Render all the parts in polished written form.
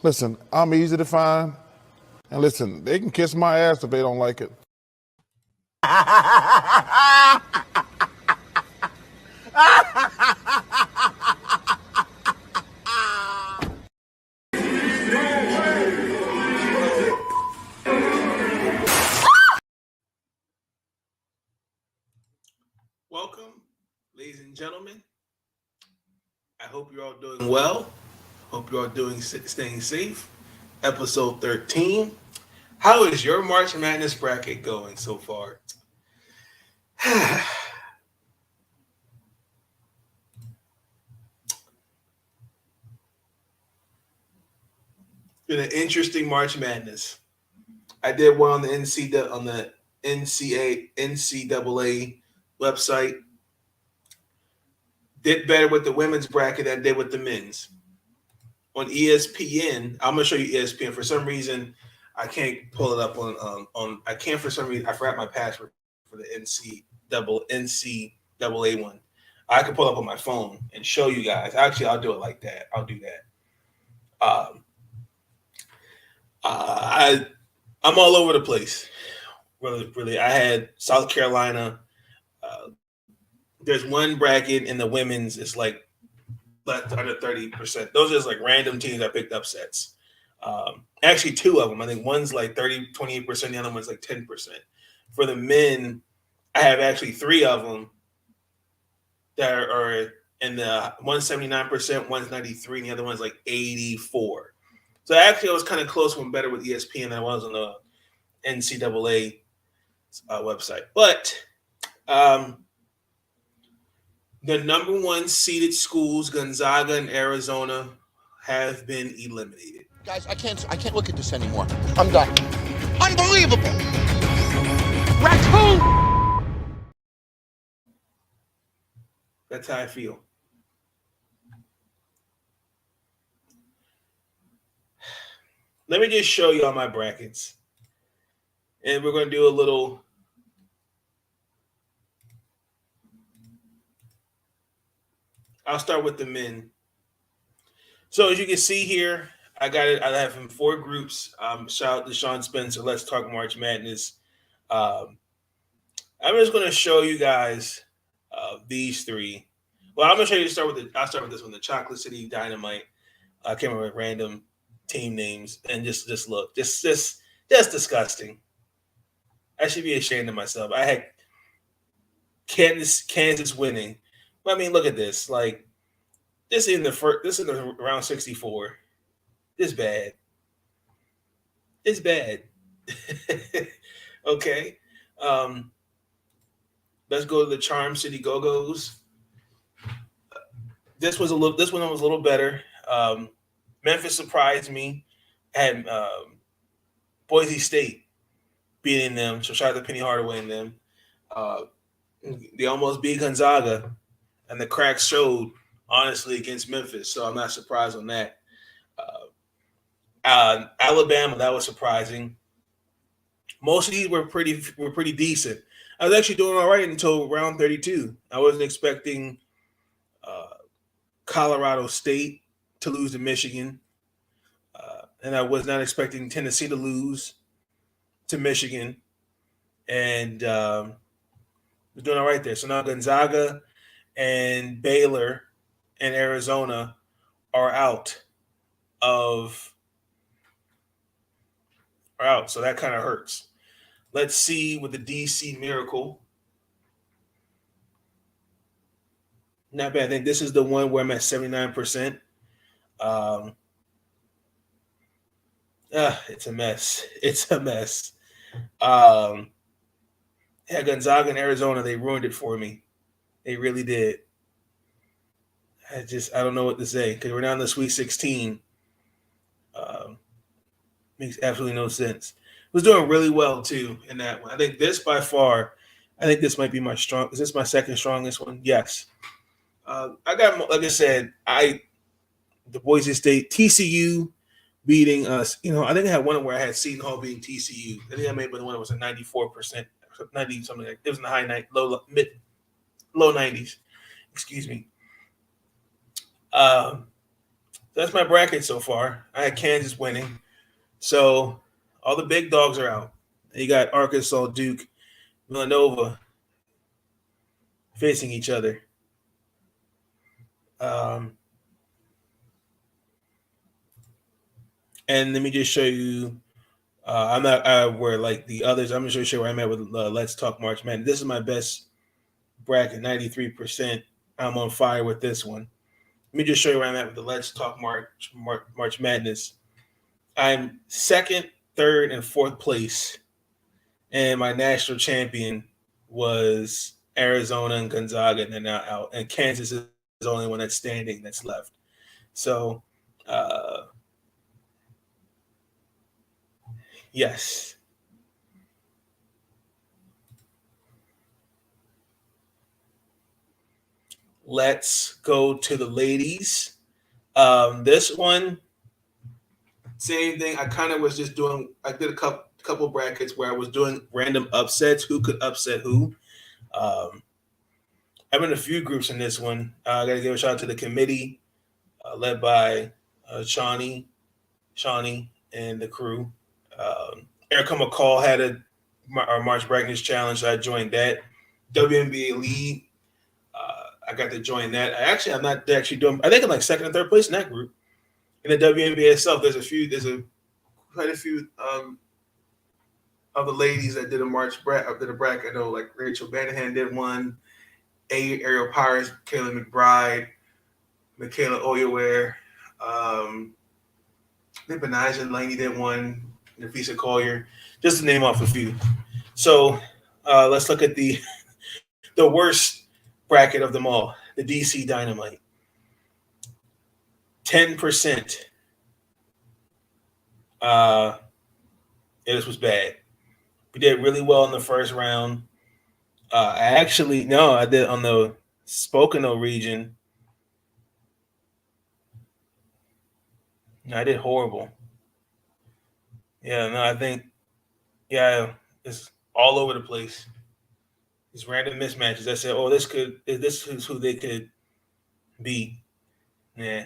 Listen, I'm easy to find. And listen, they can kiss my ass if they don't like it. Welcome, ladies and gentlemen. I hope you're all doing well. Hope you're all staying safe. Episode 13. How is your March Madness bracket going so far? Been an interesting March Madness. I did one on the NCAA website. Did better with the women's bracket than I did with the men's. On ESPN, I'm gonna show you ESPN. For some reason, I can't pull it up on. I can't for some reason. I forgot my password for the NCAA one. I can pull it up on my phone and show you guys. Actually, I'll do it like that. I'll do that. I'm all over the place. Really. I had South Carolina. There's one bracket in the women's. It's like less under 30%. Those are just like random teams I picked upsets. Actually, two of them. I think one's like 28%. The other one's like 10%. For the men, I have actually three of them that are in the 179%, one's 93, and the other one's like 84. So actually, I was kind of close one better with ESPN than I was on the NCAA website. But the number one seeded schools, Gonzaga and Arizona, have been eliminated. Guys, I can't look at this anymore. I'm done. Unbelievable. Raccoon. That's how I feel. Let me just show you all my brackets. And we're going to do a little I'll start with the men. So as you can see here, I have in 4 groups. Shout out to Sean Spencer. Let's talk March Madness. I'm just going to show you guys these 3. Well, I'm going to show you. I'll start with this one, the Chocolate City Dynamite. I came up with random team names and just look, just disgusting. I should be ashamed of myself. I had Kansas winning. I mean, look at this. Like, this is in the round 64. It's bad. It's bad. Okay. Let's go to the Charm City Go-Go's. This one was a little better. Memphis surprised me. Had Boise State beating them. So shout out to Penny Hardaway and them. They almost beat Gonzaga, and the cracks showed, honestly, against Memphis. So I'm not surprised on that. Alabama, that was surprising. Most of these were pretty decent. I was actually doing all right until round 32. I wasn't expecting Colorado State to lose to Michigan, and I was not expecting Tennessee to lose to Michigan, and was doing all right there. So now Gonzaga and Baylor and Arizona are out. So that kind of hurts. Let's see with the DC Miracle. Not bad. I think this is the one where I'm at 79%. It's a mess. It's a mess. Yeah, Gonzaga and Arizona, they ruined it for me. They really did. I don't know what to say because we're now in the Sweet 16. Makes absolutely no sense. Was doing really well too in that one. I think this by far, this might be my strong. Is this my second strongest one? Yes. I got, like I said, the Boise State TCU beating us. I think I had one where I had Seton Hall beating TCU. I think I made the one that was at 94%, 90 something like that. It was in the low 90s. Excuse me. That's my bracket so far. I had Kansas winning. So all the big dogs are out. You got Arkansas, Duke, Villanova facing each other. Um, and let me just show you. I'm not where like the others. I'm just show you where I'm at with Let's Talk March Madness. This is my best bracket, 93%. I'm on fire with this one. Let me just show you where I'm at with the Let's Talk March Madness. I'm second, third, and fourth place, and my national champion was Arizona and Gonzaga, and they're now out. And Kansas is the only one that's standing that's left. So, yes. Let's go to the ladies. This one, same thing. I kind of was just doing. I did a couple brackets where I was doing random upsets. Who could upset who? I'm in a few groups in this one. I got to give a shout out to the committee, led by Shawnee, and the crew. Erica McCall had our March Brightness Challenge. So I joined that. WNBA League. I got to join that. I'm not actually doing. I think I'm like second and third place in that group. In the WNBA itself, there's quite a few of the ladies that did a bracket. I know like Rachel Banahan did one. Ariel Pirates, Kayla McBride, Michaela Oyeware, Benijah Laney did one. Nafisa Collier, just to name off a few. So let's look at the worst bracket of them all, the DC Dynamite. 10%. This was bad. We did really well in the first round. I did on the Pocono region. I did horrible. I think, it's all over the place. These random mismatches. I said, this is who they could beat. Yeah.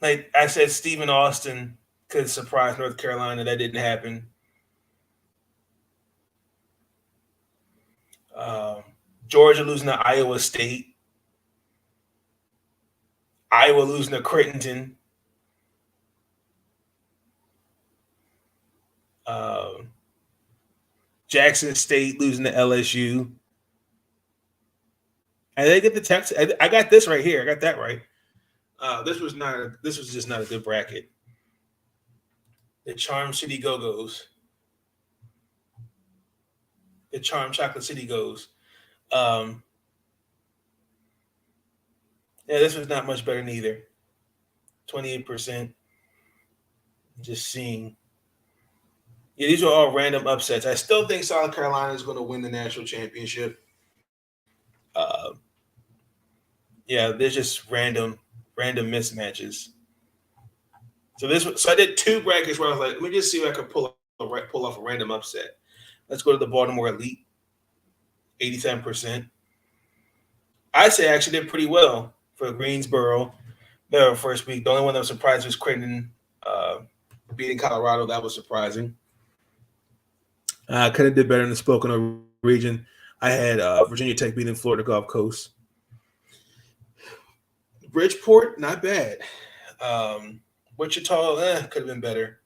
Like I said, Stephen Austin could surprise North Carolina. That didn't happen. Georgia losing to Iowa State. Iowa losing to Creighton. Jackson State losing to LSU. And they get the Texas. I got this right here. I got that right. This was just not a good bracket. The Charm City Go-Go's. The Charm Chocolate City Goes. This was not much better neither. 28%. Just seeing. Yeah, these are all random upsets. I still think South Carolina is going to win the national championship. There's just random mismatches. So I did two brackets where I was like, let me just see if I can pull off a random upset. Let's go to the Baltimore Elite, 87%. I'd say I actually did pretty well for Greensboro. Their first week. The only one that was surprised was Creighton beating Colorado. That was surprising. I could have did better in the Pocono region. I had Virginia Tech beating Florida Gulf Coast. Bridgeport, not bad. Wichita, could have been better.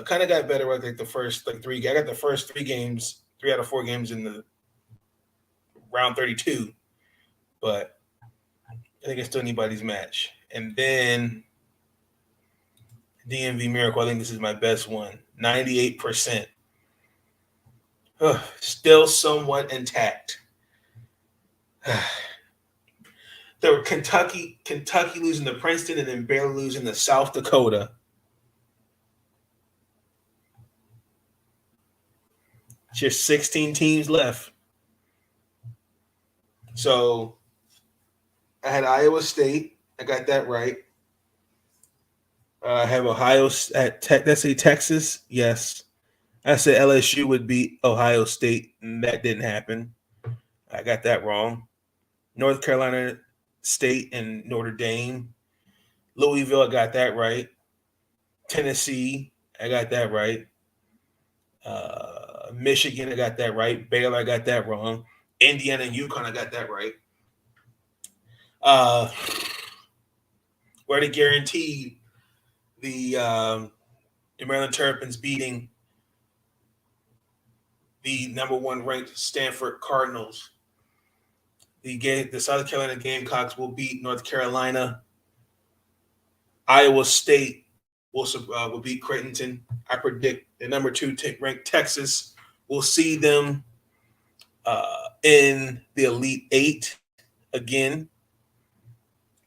Kind of got better with like the first three. I got the first 3 games, 3 out of 4 games in the round 32, but I think it's still anybody's match. And then DMV Miracle, I think this is my best one, 98%. Still somewhat intact. There were Kentucky losing to Princeton and then barely losing to South Dakota. Just 16 teams left. So I had Iowa State. I got that right. I have Ohio at let's say Texas. Yes. I said LSU would beat Ohio State, and that didn't happen. I got that wrong. North Carolina State and Notre Dame. Louisville, I got that right. Tennessee, I got that right. Michigan, I got that right. Baylor, I got that wrong. Indiana and UConn, I got that right. Where they guaranteed the Maryland Terrapins beating the number one ranked Stanford Cardinals. The South Carolina Gamecocks will beat North Carolina. Iowa State will beat Creighton. I predict the number 2 ranked Texas will see them in the Elite Eight again.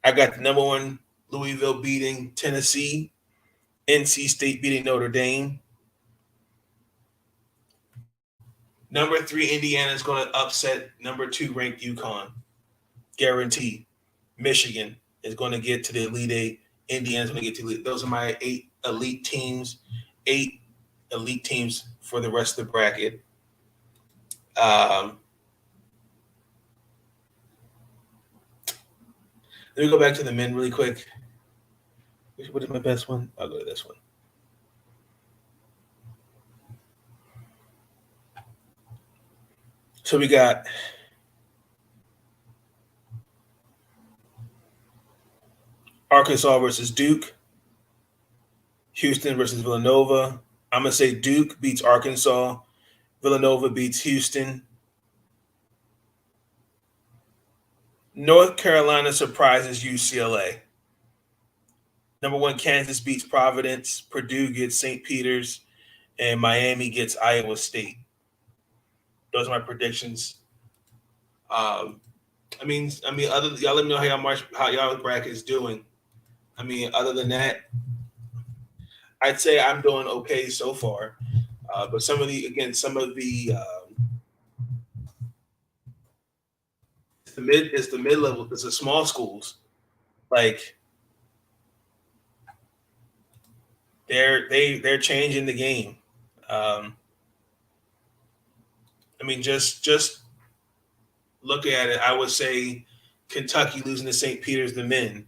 I got the number 1 Louisville beating Tennessee. NC State beating Notre Dame. Number 3 Indiana is going to upset number 2 ranked UConn. Guaranteed. Michigan is going to get to the Elite Eight. Indiana's going to get to the Elite. Those are my 8 elite teams. 8 elite teams for the rest of the bracket. Let me go back to the men really quick. What is my best one? I'll go to this one. So we got Arkansas versus Duke, Houston versus Villanova. I'm going to say Duke beats Arkansas, Villanova beats Houston. North Carolina surprises UCLA. Number 1, Kansas beats Providence, Purdue gets St. Peter's, and Miami gets Iowa State. Those are my predictions. Other y'all let me know how y'all bracket is doing. Other than that, I'd say I'm doing okay so far. But some of the mid level. It's the small schools. Like they're changing the game. Just look at it. I would say Kentucky losing to St. Peter's, the men.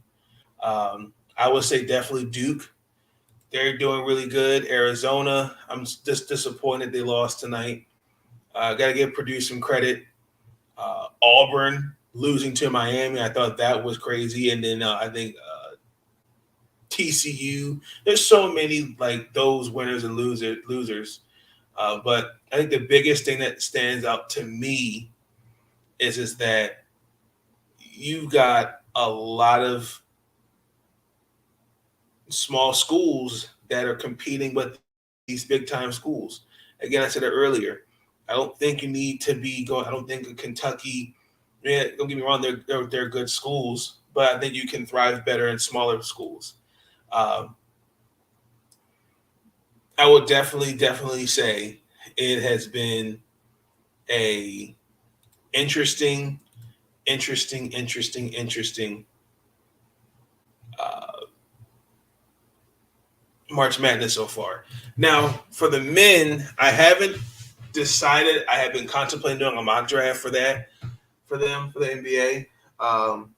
I would say definitely Duke. They're doing really good. Arizona, I'm just disappointed they lost tonight. Got to give Purdue some credit. Auburn losing to Miami, I thought that was crazy. And then I think TCU. There's so many like those winners and losers. But I think the biggest thing that stands out to me is that you've got a lot of small schools that are competing with these big time schools. Again, I said it earlier. I don't think you need to be going. I don't think Kentucky. Don't get me wrong. They're good schools, but I think you can thrive better in smaller schools. I would definitely say it has been a interesting March Madness so far. Now, for the men, I haven't decided. I have been contemplating doing a mock draft for the NBA. I'm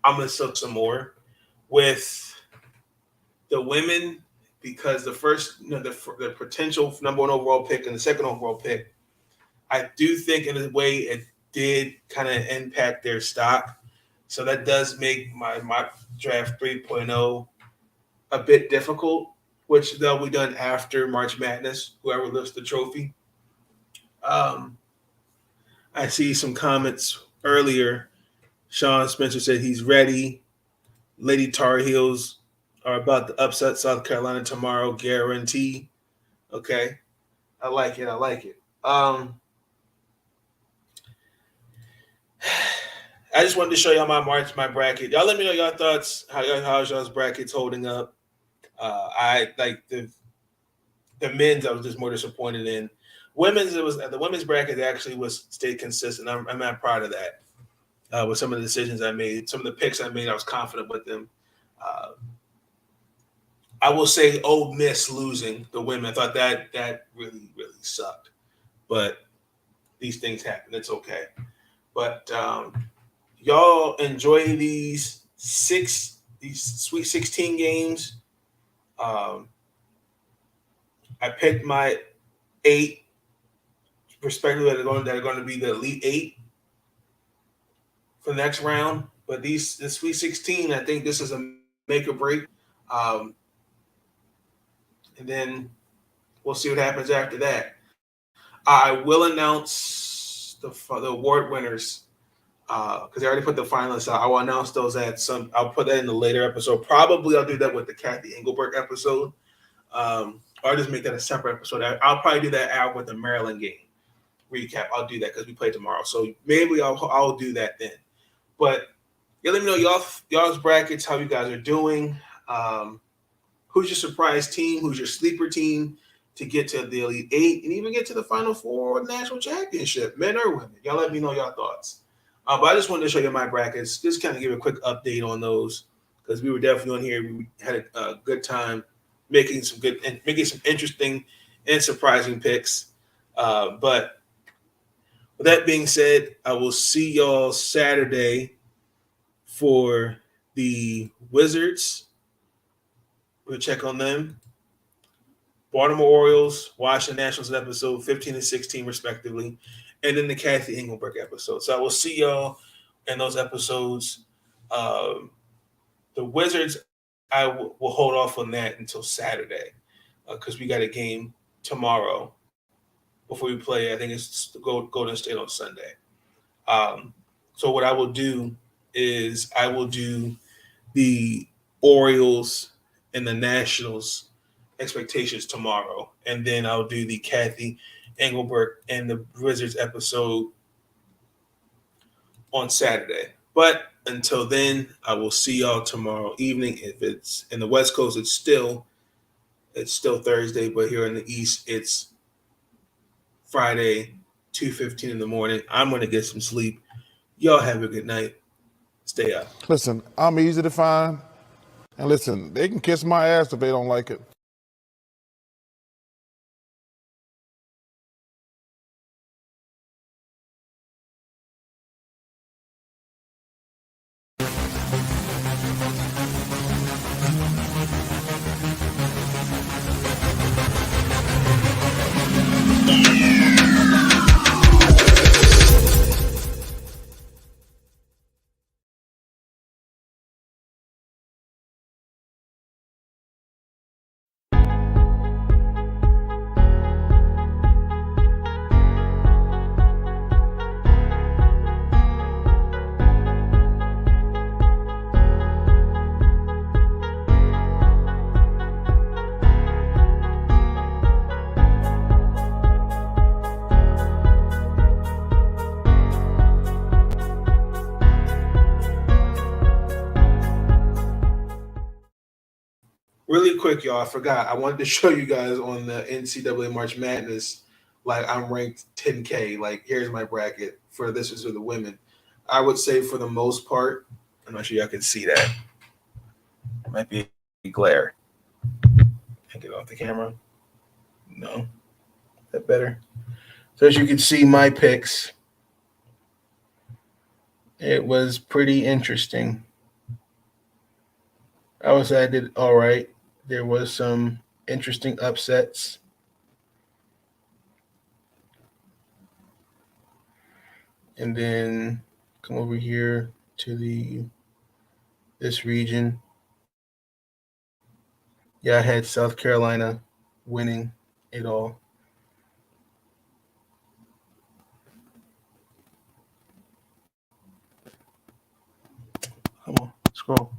going to soak some more with the women because the first, the potential number 1 overall pick and the second overall pick, I do think in a way it did kind of impact their stock. So that does make my mock draft 3.0 a bit difficult, which they'll be done after March Madness, whoever lifts the trophy. I see some comments earlier. Sean Spencer said he's ready. Lady Tar Heels are about to upset South Carolina tomorrow, guarantee. Okay. I like it. I just wanted to show y'all my bracket. Y'all let me know your thoughts. How's y'all's brackets holding up? I like the men's. I was just more disappointed in. Women's. It was the women's bracket actually stayed consistent. I'm not proud of that. With some of the decisions I made, some of the picks I made, I was confident with them. I will say Ole Miss losing the women. I thought that really sucked, but these things happen. It's okay. But y'all enjoy these Sweet 16 games. I picked my 8 respectively that are going to be the Elite 8 for the next round. But the Sweet 16, I think this is a make or break. And then we'll see what happens after that. I will announce the award winners because I already put the finalists out. I will announce those I'll put that in the later episode. Probably I'll do that with the Kathy Engelberg episode. Or I'll just make that a separate episode. I'll probably do that out with the Maryland game recap. I'll do that because we play tomorrow. So maybe I'll do that then. But yeah, let me know y'all's brackets, how you guys are doing. Who's your surprise team? Who's your sleeper team to get to the Elite 8 and even get to the Final Four National Championship, men or women? Y'all let me know your thoughts. But I just wanted to show you my brackets, just kind of give a quick update on those because we were definitely on here. We had a good time making some interesting and surprising picks. But with that being said, I will see y'all Saturday for the Wizards. We'll check on them. Baltimore Orioles, Washington Nationals episode 15 and 16 respectively, and then the Kathy Engelberg episode. So I will see y'all in those episodes. The Wizards, I will hold off on that until Saturday because we got a game tomorrow before we play. I think it's Golden State on Sunday. So what I will do is I will do the Orioles and the Nationals expectations tomorrow, and then I'll do the Kathy Engelberg and the Wizards episode on Saturday. But until then, I will see y'all tomorrow evening. If it's in the West Coast, it's still Thursday, but here in the East, it's Friday, 2:15 in the morning. I'm gonna get some sleep. Y'all have a good night. Stay up. Listen, I'm easy to find. And listen, they can kiss my ass if they don't like it. Really quick, y'all, I forgot. I wanted to show you guys on the NCAA March Madness, like I'm ranked 10K. Like, here's my bracket for this is for the women. I would say for the most part, I'm not sure y'all can see that. It might be a glare. Can get off the camera. No. That better? So as you can see, my picks. It was pretty interesting. I would say I did all right. There was some interesting upsets. And then come over here to this region. Yeah, I had South Carolina winning it all. Come on, scroll.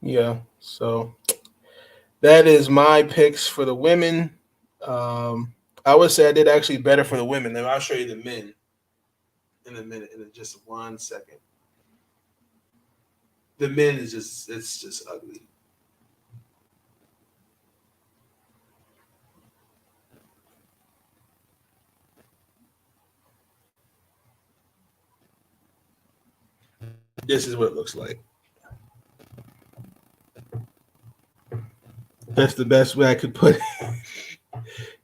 Yeah, so that is my picks for the women. I would say I did actually better for the women. Then I'll show you the men in a minute, in just 1 second. The men is it's just ugly. This is what it looks like. That's the best way I could put it.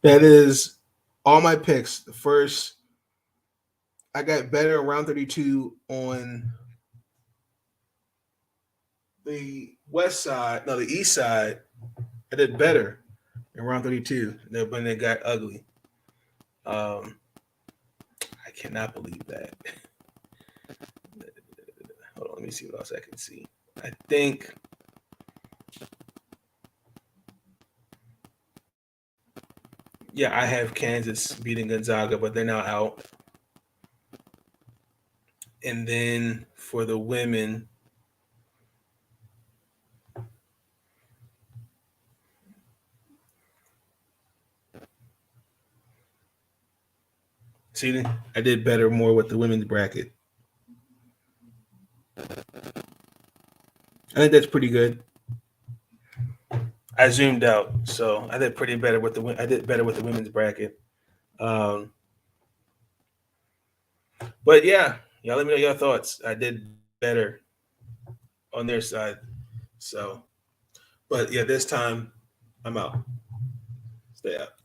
That is all my picks. The first, I got better in round 32 on the east side. I did better in round 32 than when it got ugly. I cannot believe that. Hold on, let me see what else I can see. I think I have Kansas beating Gonzaga, but they're now out. And then for the women, see, I did better more with the women's bracket. I think that's pretty good. I zoomed out, so I did better with the women's bracket. But yeah, y'all let me know your thoughts. I did better on their side. So, but yeah, this time I'm out. Stay out.